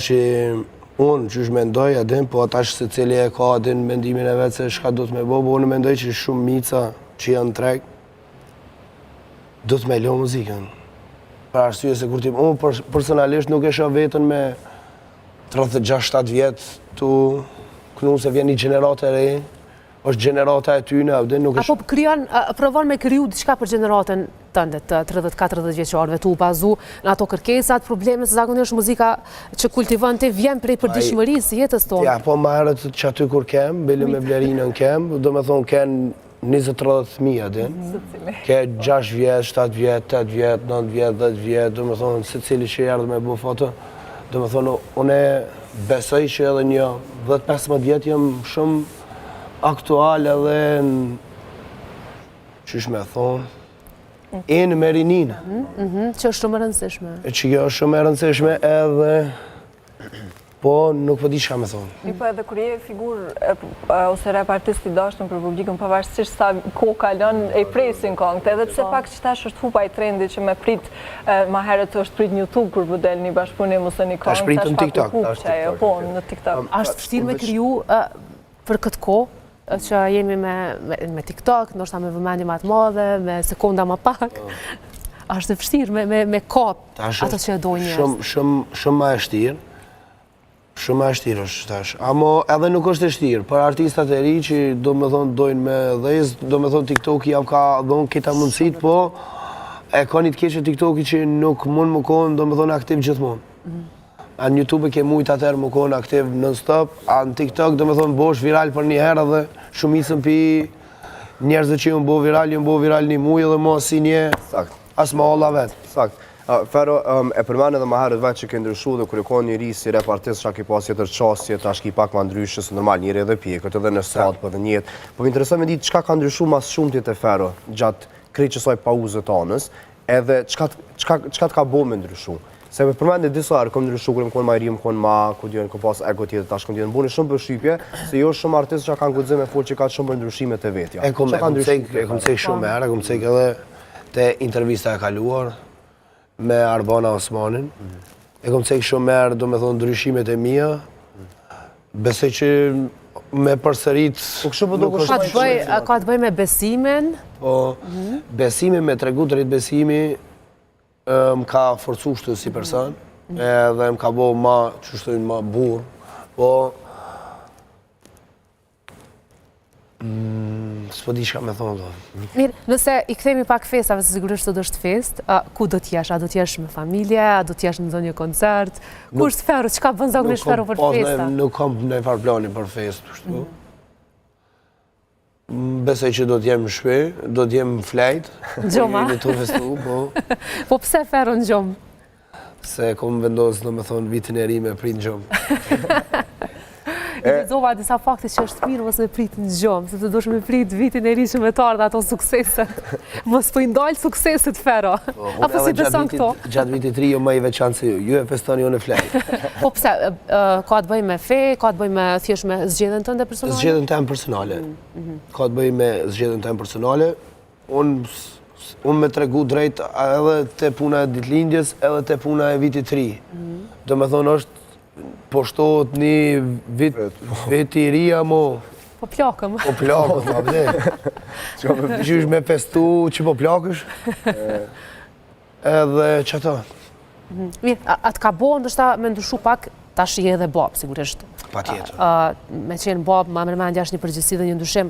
Që unë që është mendoj adin, po atash se cili e ka adin mendimin e vetë se shka do të me bo, unë mendoj që shumë mica që janë treg, do të me lo muzikën. Për arsye se kur unë personalisht nuk e shoh vetën me 36-7 vjetë të kënu se vjen një gjenerate e re, është gjenerata e tyne, adin nuk e shoh. Apo provon me kriju diçka për gjeneratën tënde të 30-40 vjeqarëve, të u bazu në ato kërkesat, probleme se zakonisht muzika që kultivon të vjen prej përditshmërisë jetës tonë. Ja, po më herët që aty kur kem, bile me Blerinën kem, do me thonë ken 20-30 mijë adin. Ke 6 vjetë, 7 vjetë, 8 vjetë, 9 vjetë, 10 vjetë, do me thonë se cili që erdhë me bu foto, do me thonë unë besoj që edhe një 10-15 vjetë jam shumë aktual edhe qysh me thonë, në me rininë. Që është shumë e rëndësishme. Që kjo është shumë e rëndësishme edhe, po nuk po di çka me thonë. Mi po edhe kur je figurë ose rap artist i dashur për publikun, pavarësisht sa kohë kalon e presin këngët, edhe pse pak që tash është hupa i trendi që me prit më herët është prit në YouTube kur po del një bashkëpunim ose një këngë, tash prit në TikTok. Po, në TikTok. Është vështirë me kriju për këtë kohë që jemi me TikTok, ndoshta me vëmendje më të madhe, me sekonda më pak. Është vështirë me kap ato që e dojnë njerëz. Shumë më e vështirë. Shumë më e vështirë është tash. Amo edhe nuk është e vështirë për artistat e ri që do me thonë dojnë me dhez, do me thonë TikTok ja ka dhonë këta mundësit, po e ka një të keqe TikTok që nuk mund më konë, do me thonë aktiv gjithmonë. A në YouTube ke mujtë atërë më konë aktiv non-stop, a në TikTok do me thonë bosh viral për një herë dhe shumicën pi njerëzë që ju më bo viral një mujë dhe mos si një as ma olla vetë. Sakt. Fero, e përmanë edhe ma herët vetë që ke ndryshu dhe kër e konë njëri si rap artist që ki pas jetër qasje, tash ki pak ma ndryshës, normal njëri edhe pjekët edhe në strat për dhe njetë. Po më interesoj me ditë qka ka ndryshu mas shumëtit e Fero gjatë krejt qësoj pauzët anës, edhe qka të ka bo me ndryshu. Se me përmend e disa arë, kom ndryshu, kërë më konë ma i ri, më konë ma, ku djojnë, kom pas ego tjetë, tash kom djenë, bune shumë për shqipje, se jo shumë artistë që kanë gudzim e folë që ka shumë për ndryshime të vetja. E kom cek shumë herë, kom cek edhe të intervista e kaluar me Arbana Osmanin, e kom cek shumë herë, do me thonë, ndryshimet e mija, besoj që me përsërit... Ka të bëj me besimin? Po, besimin, me tregu drejt besimi, më ka forcu shtë si person, edhe më ka bo ma, që shtojnë ma burë, po... S'po di shka me thonë, do. Mirë, nëse i këthemi pak festave, se sigurisht të dështë fest, ku do t'jesh? A do t'jesh me familje? A do t'jesh në një koncert? Ku është Fero? Qka bën zakonisht Fero për festa? Nuk kam në farë plani për fest, shtu. Besoj që do t'jem në shpe, do t'jem në flejt. Gjoma? Në të festu, po. Po pse Fero në gjomë? Se kom vendosë, do me thonë, vitin e ri me prit në gjomë. I lexova disa fakte që është mirë mos me prit në gjomë, se të dosh me prit vitin e ri që me tardë ato sukseset. Mos po i ndalë sukseset, Fero. Apo si beson këto? Gjatë vitit 3 jo më i veçanë se ju e festoni jo në flejt. Po pse, ka të bëj me fe, ka të bëj me thjesht me zgjedhjen tënde personale? Zgjedhjen tëmë personale. Ka të bëj me zgjedhjen tëmë personale. Unë me tregu drejt edhe te puna e ditlindjes, edhe te puna e vitit 3. Do me thonë është po shtohet një vit i ria, mo... Po plakëm. Po plakëm, ma bëde. Që është me festu që po plakësh. Edhe që ta. Mirë, atë ka bo, ndështa me ndryshu pak, tash je edhe bab, sigurisht. Pa tjetër. Me qenë bab, ma mërmendja është një përgjithësi dhe një ndryshim.